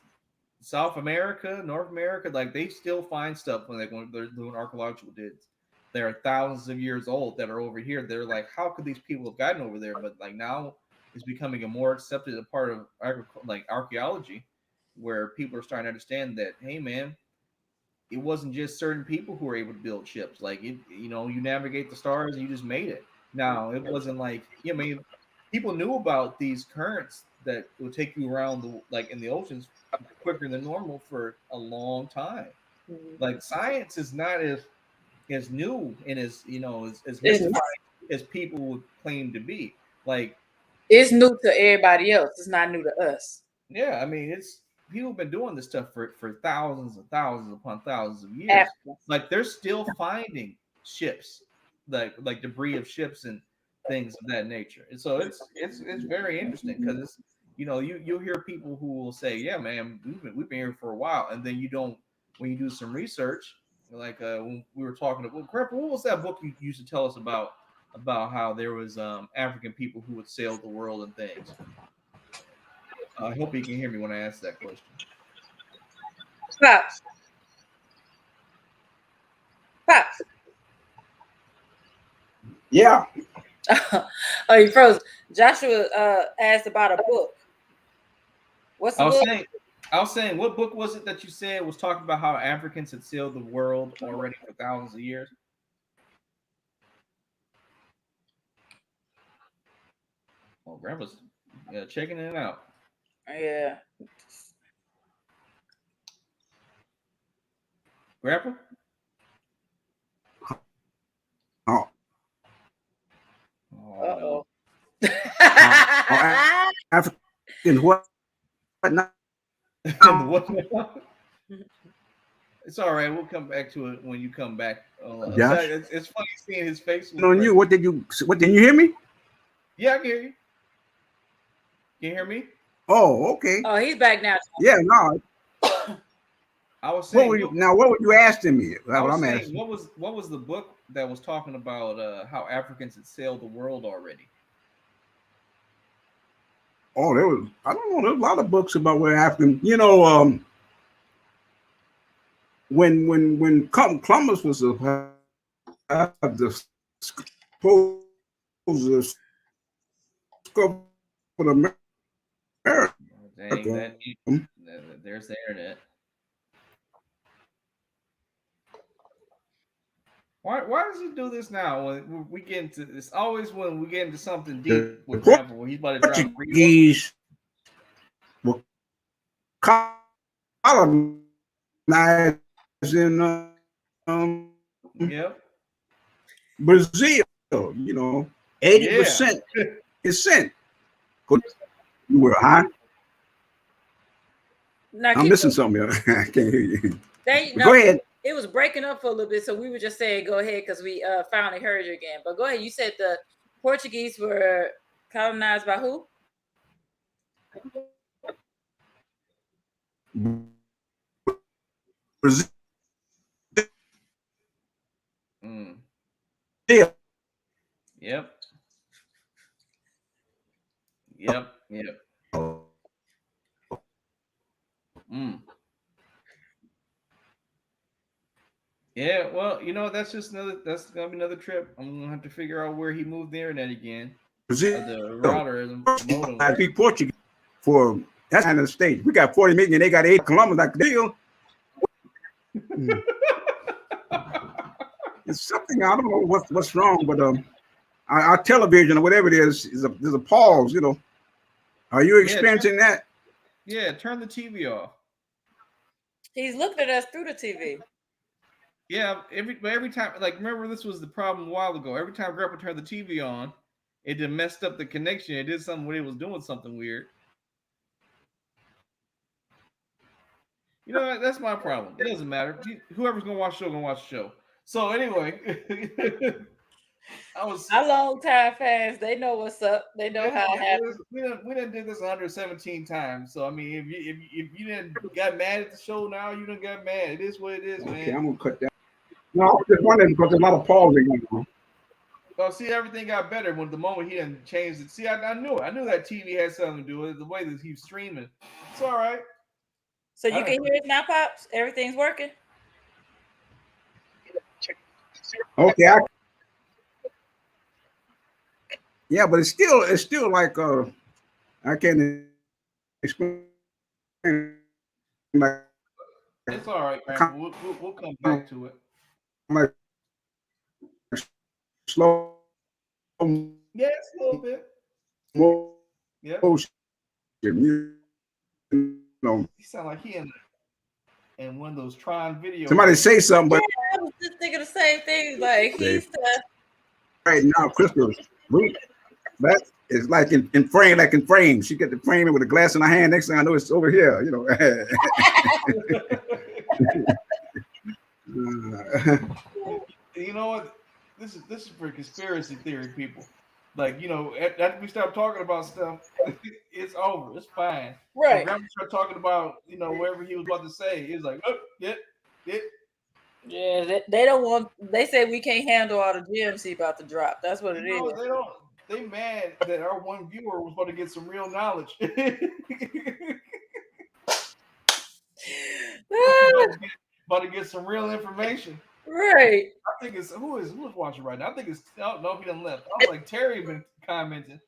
South America, North America, like they still find stuff when they're doing archaeological digs. There are thousands of years old that are over here. They're like, how could these people have gotten over there? But like now it's becoming a more accepted part of like archaeology, where people are starting to understand that, hey man, it wasn't just certain people who were able to build ships. Like it, you know, you navigate the stars and you just made it. Now it wasn't like, I mean, people knew about these currents that would take you around the like in the oceans quicker than normal for a long time. Like science is not as new and as, you know, as mystified as people would claim to be. Like it's new to everybody else. It's not new to us. Yeah, I mean, it's people have been doing this stuff for thousands and thousands upon thousands of years. Like they're still finding ships, like debris of ships and things of that nature. And so it's very interesting because it's, you know, you'll hear people who will say, yeah man, we've been here for a while, and then you don't, when you do some research, like when we were talking about, Grandpa, what was that book you used to tell us about how there was African people who would sail the world and things? I hope you can hear me when I ask that question. Pops. Yeah. Oh, you froze. Joshua asked about a book. What's the book? I was saying, what book was it that you said was talking about how Africans had sailed the world already for thousands of years? Oh, Grandpa's checking it out. Yeah. Grandpa? Oh. Oh, no. African what? Not? It's all right. We'll come back to it when you come back. It's funny seeing his face. On you. What did you hear me? Yeah, I can hear you. Can you hear me? Oh, okay. Oh, he's back now. Yeah, no. I was saying. What were you asking me? Asking. What was the book that was talking about how Africans had sailed the world already? Oh, I don't know. There's a lot of books about where African, you know, when Columbus was the America. Dang, there's the internet. Why does he do this now? When we get into this, always when we get into something deep with Grandpa, when he's about to drop Portuguese were colonized in Brazil. You know, 80% is sent. You were high. I'm missing something here. I can't hear you. Go ahead. It was breaking up for a little bit, so we were just saying go ahead because we finally heard you again. But go ahead. You said the Portuguese were colonized by who? Brazil. Yep. Yep. Yeah, well, that's just that's gonna be another trip. I'm gonna have to figure out where he moved the internet again. Brazil. The router is modem. I speak Portuguese for that's kind of the state. We got 40 million, they got 8 Columbus like deal. It's something I don't know what's wrong, but our television or whatever it is there's a pause. Are you experiencing that? Yeah, turn the TV off. He's looking at us through the TV. Yeah, every time, like, remember this was the problem a while ago. Every time Grandpa turned the TV on, it just messed up the connection. It did something when it was doing something weird. That's my problem. It doesn't matter. Whoever's gonna watch the show, gonna watch the show. So anyway, our long time fans, they know what's up. They know how it happens. We done did this 117 times. So I mean, if you didn't got mad at the show now, you done got mad. It is what it is, man. Okay, I'm gonna cut that. No, I was just wondering because there's a lot of pausing going on. Oh, see, everything got better when the moment he done changed it. See, I knew it. I knew that TV had something to do with it. The way that he's streaming, it's all right. So you can hear it now, Pops? Everything's working? Okay. Yeah, but it's still like I can't explain. Like, it's all right, man. We'll come back to it. Like slow. Yeah, it's a little bit. Yeah. He sound like he in one of those Tron videos. Somebody say something, but I was just thinking the same thing. Like he's right now, Crystal, that is like in frame, like in frame. She got the frame with a glass in her hand. Next thing I know, it's over here. You know what? This is for conspiracy theory people. Like, after we stop talking about stuff, it's over. It's fine. Right. When start talking about, whatever he was about to say, he's like, oh, yeah. Yeah, they don't want. They say we can't handle all the GMC about to drop. That's what it is. They don't. They mad that our one viewer was about to get some real knowledge. About to get some real information. Right. I think it's who's watching right now. I think it's no, he done left. I was like Terry been commenting.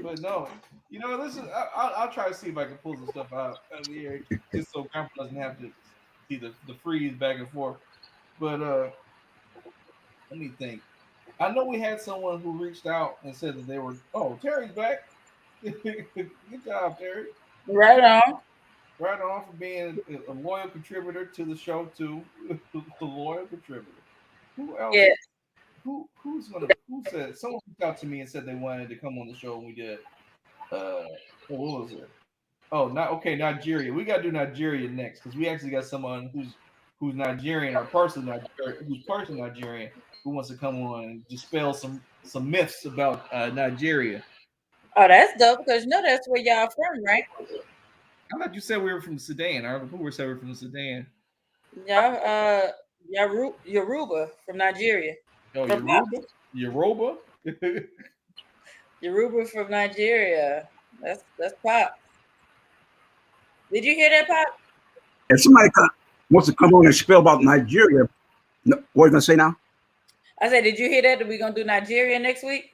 But no, this is I'll try to see if I can pull some stuff out of here just so Grandpa doesn't have to see the freeze back and forth. But let me think. I know we had someone who reached out and said that they were Terry's back. Good job, Terry. Right on. Right on for being a loyal contributor to the show too. The loyal contributor. Who else? Yeah. Who said someone reached out to me and said they wanted to come on the show and we did. What was it? Oh, Nigeria. We gotta do Nigeria next because we actually got someone who's Nigerian or partially Nigerian who wants to come on and dispel some myths about Nigeria. Oh, that's dope because that's where y'all from, right? I thought you said we were from Sudan. I don't know who said we were from Sudan. Yeah, Yoruba from Nigeria. Oh, Yoruba? Yoruba from Nigeria. That's Pop. Did you hear that, Pop? If somebody wants to come on and spill about Nigeria, what are you gonna say now? I said, did you hear that? That we're gonna do Nigeria next week?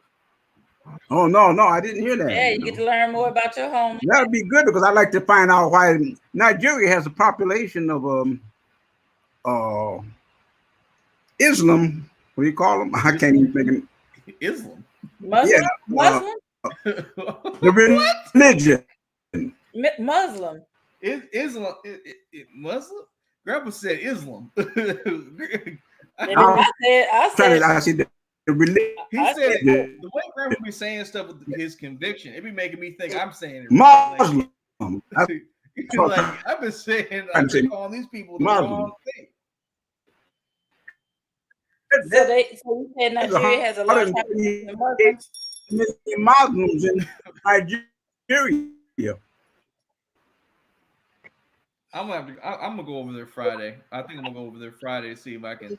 Oh no, I didn't hear that. Yeah, you get to learn more about your home. That'd be good because I'd like to find out why Nigeria has a population of Islam. What do you call them? I can't even think of Islam. Muslim? Yeah, Muslim? The religion. Muslim. Islam. Muslim? Grandpa said Islam. I said the religion. He said the way Grandpa be saying stuff with his conviction, it be making me think I'm saying it. Muslim. Like, I've been saying, I'm calling these people the wrong thing. So you said Nigeria has a lot of Muslims in Nigeria. Yeah. I'm gonna go over there Friday. I think I'm gonna go over there Friday to see if I can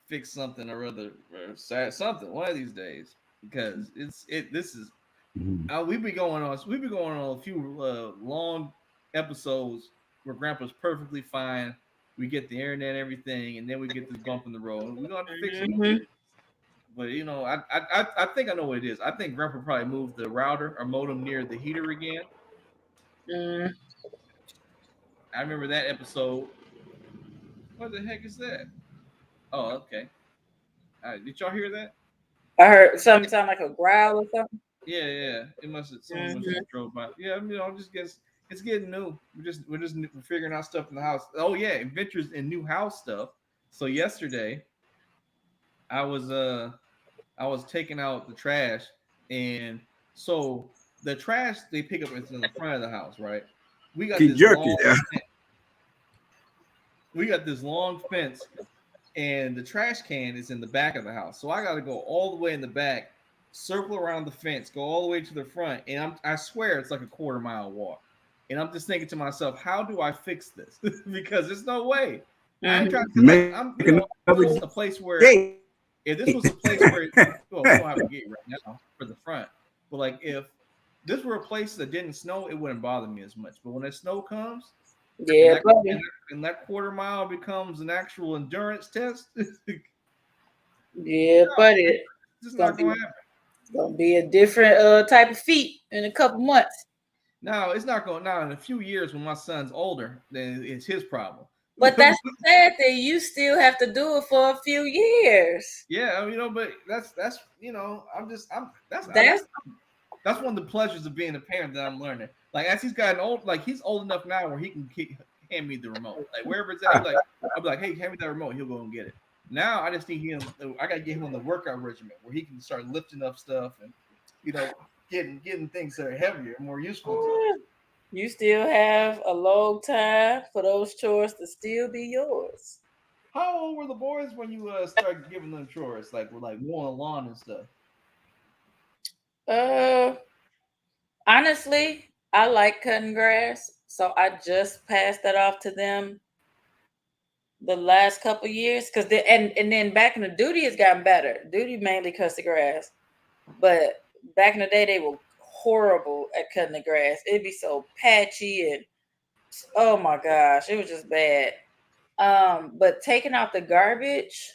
fix something or other, or something one of these days, because this is Mhm. we've been going on a few long episodes where Grandpa's perfectly fine. We get the internet and everything, and then we get this bump in the road. We're gonna have to fix it. Mhm. But I think I know what it is. I think Grandpa probably moved the router or modem near the heater again. Mm. I remember that episode. What the heck is that? Oh, okay. Did y'all hear that? I heard something sound like a growl or something. Yeah, yeah. It must have someone must Mhm. have drove by. Yeah, just guess it's getting new. We're figuring out stuff in the house. Oh yeah, adventures in new house stuff. So yesterday, I was uh I was taking out the trash, and so the trash they pick up is in the front of the house, right? We got Keep this jerky long there. we got this long fence, and the trash can is in the back of the house. So I got to go all the way in the back, circle around the fence, go all the way to the front, and I swear it's like a quarter-mile walk. And I'm just thinking to myself, how do I fix this? Because there's no way. I ain't trying Mhm. to like Make this another was a place where gate. if this was a place where well, we don't have a gate right now for the front, but like if this were a place that didn't snow, it wouldn't bother me as much. But when that snow comes, and Yeah, buddy. and that quarter-mile becomes an actual endurance test, Yeah, buddy. it's just It's not going to happen. gonna be a different type of feat in a couple months. No, it's not going. Now in a few years, when my son's older, then it's his problem. But that's the sad thing. You still have to do it for a few years. Yeah, but that's I'm That's that's one of the pleasures of being a parent that I'm learning. Like as he's gotten old, like he's old enough now where he can hand me the remote. Like wherever it's at, I'll be like, hey, hand me that remote. He'll go and get it. Now I just need him. I gotta get him on the workout regimen where he can start lifting up stuff and getting things that are heavier, more useful to him. you still have a long time for those chores to still be yours. How old were the boys when you started giving them chores, like with like mowing the lawn and stuff? Uh, honestly, I like cutting grass, so I just passed that off to them the last couple years because and then back in the duty has gotten better. Duty mainly cuts the grass, but back in the day they were horrible at cutting the grass. It'd be so patchy and oh my gosh, it was just bad. But taking out the garbage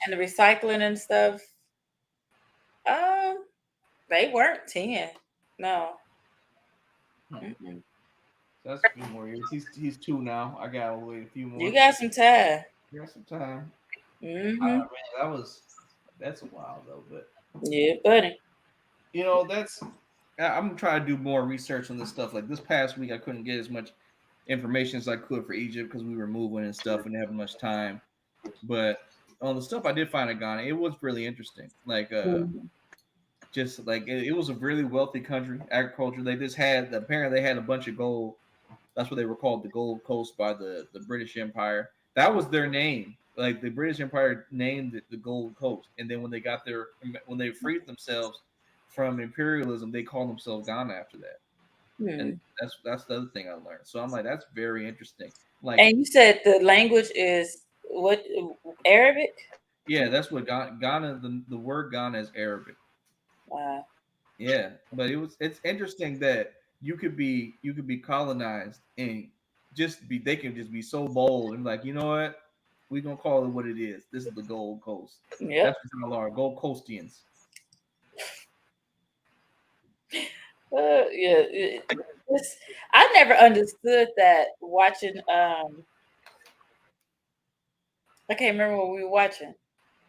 and the recycling and stuff, um, they weren't 10. No. Mm-mm. So that's a few more years. He's 2 now. I gotta wait a few You more. got some time. Got some time. Mm-hmm. Man, that's a while though. But Yeah, buddy. that's I'm trying to do more research on this stuff. Like this past week, I couldn't get as much information as I could for Egypt because we were moving and stuff and didn't have much time. But on the stuff I did find in Ghana, it was really interesting. Like Mhm. just like it was a really wealthy country, agriculture. They just had apparently they had a bunch of gold. That's what they were called, the Gold Coast by the British Empire. That was their name. Like the British Empire named it the Gold Coast, and then when they freed themselves from imperialism, they called themselves Ghana after that. And Hmm. that's the other thing I learned. So I'm like, that's very interesting. Like, And you said the language is what, Arabic? yeah, that's what Ghana. The word Ghana is Arabic. Wow. Yeah, but it's interesting that you could be colonized and just be they can just be so bold and like, you know what? We're gonna call it what it is. This is the Gold Coast. Yep. That's what y'all are, Gold Coastians. Yeah. I never understood that watching. I can't remember what we were watching,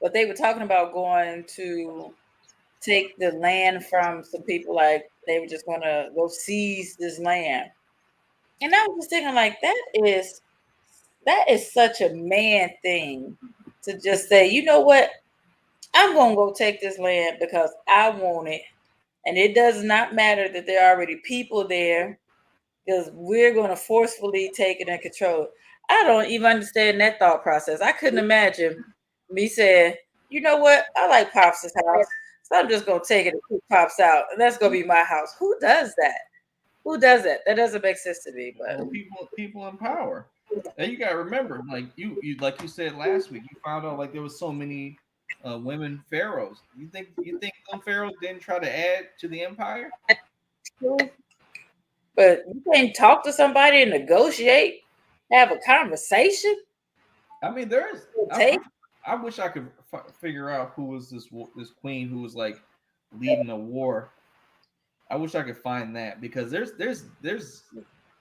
but they were talking about going to take the land from some people. Like they were just gonna go seize this land, and I was just thinking, like that is such a man thing to just say, you know what, I'm gonna go take this land because I want it, and it does not matter that there are already people there because we're gonna forcefully take it and control it. I don't even understand that thought process. I couldn't imagine me saying, you know what, I like Pops' house, so I'm just gonna take it and put Pops out, and that's gonna be my house. Who does that? Who does that? That doesn't make sense to me. But Well, people in power. And you gotta remember, like you like you said last week, you found out like there was so many women pharaohs. You think them pharaohs didn't try to add to the empire? But you can't talk to somebody and negotiate, have a conversation. I mean, I wish I could figure out who was this queen who was like leading a war. I wish I could find that, because there's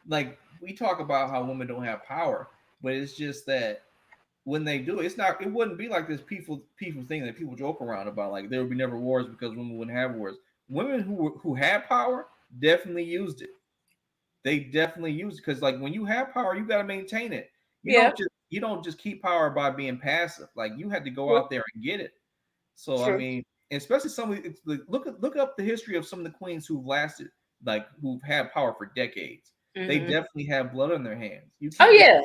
like, we talk about how women don't have power, but it's just that when they do, it wouldn't be like this peaceful thing that people joke around about, like there would be never wars because women wouldn't have wars. Women who had power definitely used it. They definitely used it, because like when you have power, you got to maintain it. You don't just keep power by being passive. Like you had to go out there and get it. So True. I mean, especially look up the history of some of the queens who've lasted, like who've had power for decades. They definitely have blood on their hands. Yeah,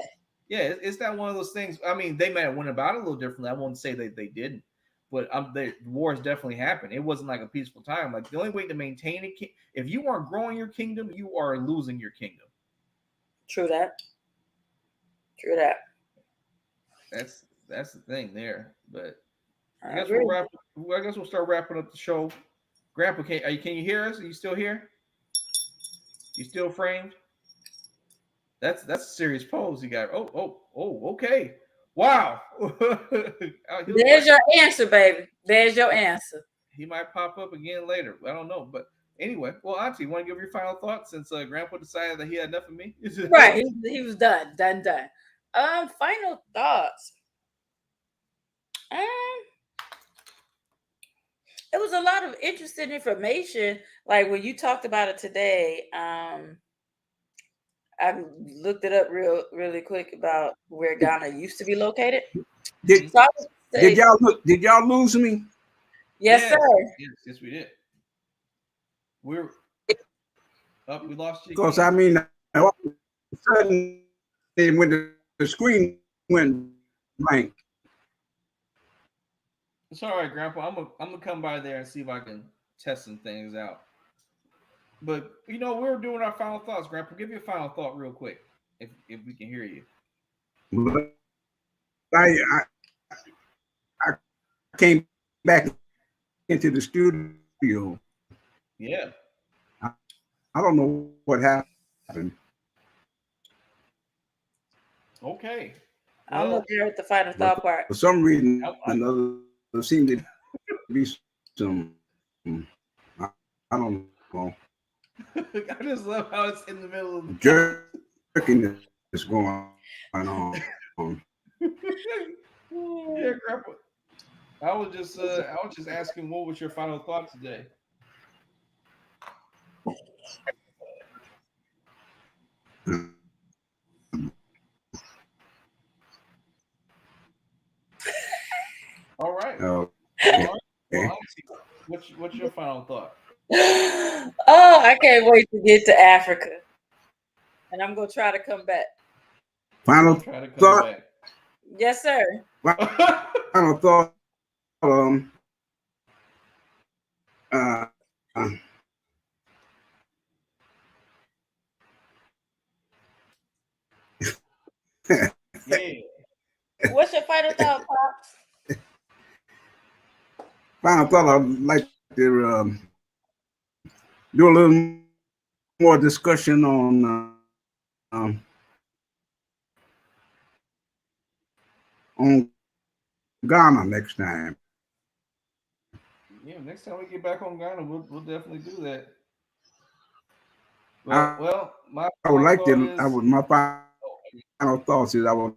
it's not one of those things. I mean, they may have went about it a little differently. I won't say that they didn't, but the wars definitely happened. It wasn't like a peaceful time. Like the only way to maintain it, if you aren't growing your kingdom, you are losing your kingdom. True that. That's the thing there. But I guess agree. we'll start wrapping up the show. Grandpa, can you hear us? Are you still here? You still framed? That's a serious pose you got. Okay. Wow. There's your answer, baby. There's your answer. He might pop up again later. I don't know. But anyway, well, Auntie, you want to give your final thoughts, since Grandpa decided that he had enough of me? Right. He was done. Final thoughts. It was a lot of interesting information. Like when you talked about it today, I looked it up really quick about where Ghana used to be located. Did y'all lose me? Yes, sir. Yes, we did. We lost you. Because I mean, all of a sudden, when the screen went blank. It's all right, Grandpa. I'm gonna come by there and see if I can test some things out. But we're doing our final thoughts, Grandpa. Give your final thought real quick, if we can hear you. I came back into the studio. Yeah. I don't know what happened. Okay. I'm up here with the final thought part. For some reason, there seemed to be some. I don't know. I just love how it's in the middle of the jerking is going on. Yeah, Grandpa. I was just asking, what was your final thought today? All right. Well, what's your final thought? Oh, I can't wait to get to Africa, and I'm gonna try to come back. Final thought. Yes, sir. Final thought. Yeah. What's your final thought, Pops? Final thought. I'd like to do a little more discussion on Ghana next time. Yeah, next time we get back on Ghana, we'll definitely do that. My final thoughts is I would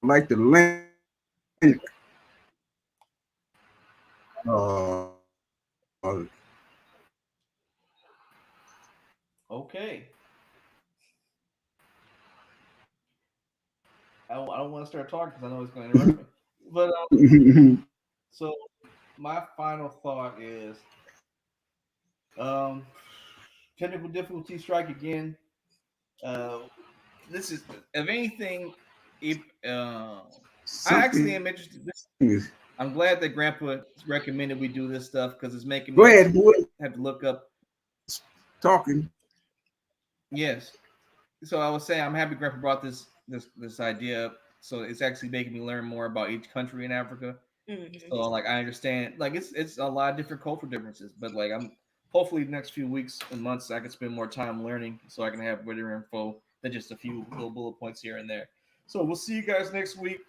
like to link okay. I don't want to start talking because I know it's going to interrupt me. But so my final thought is, technical difficulty strike again. This is, if anything, I actually am interested. I'm glad that Grandpa recommended we do this stuff, because it's making me have to look up. Talking. Yes. So I was saying I'm happy Grandpa brought this idea up. So it's actually making me learn more about each country in Africa. Mm-hmm. So like I understand, like it's a lot of different cultural differences, but like I'm hopefully the next few weeks and months I can spend more time learning, so I can have better info than just a few little bullet points here and there. So we'll see you guys next week.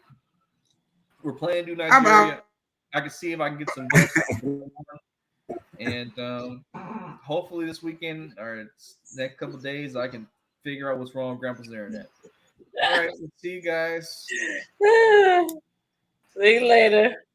We're playing New I'm Nigeria. out. I can see if I can get some votes, and hopefully this weekend or next couple of days I can figure out what's wrong with Grandpa's internet. All right, we'll see you guys. See you later.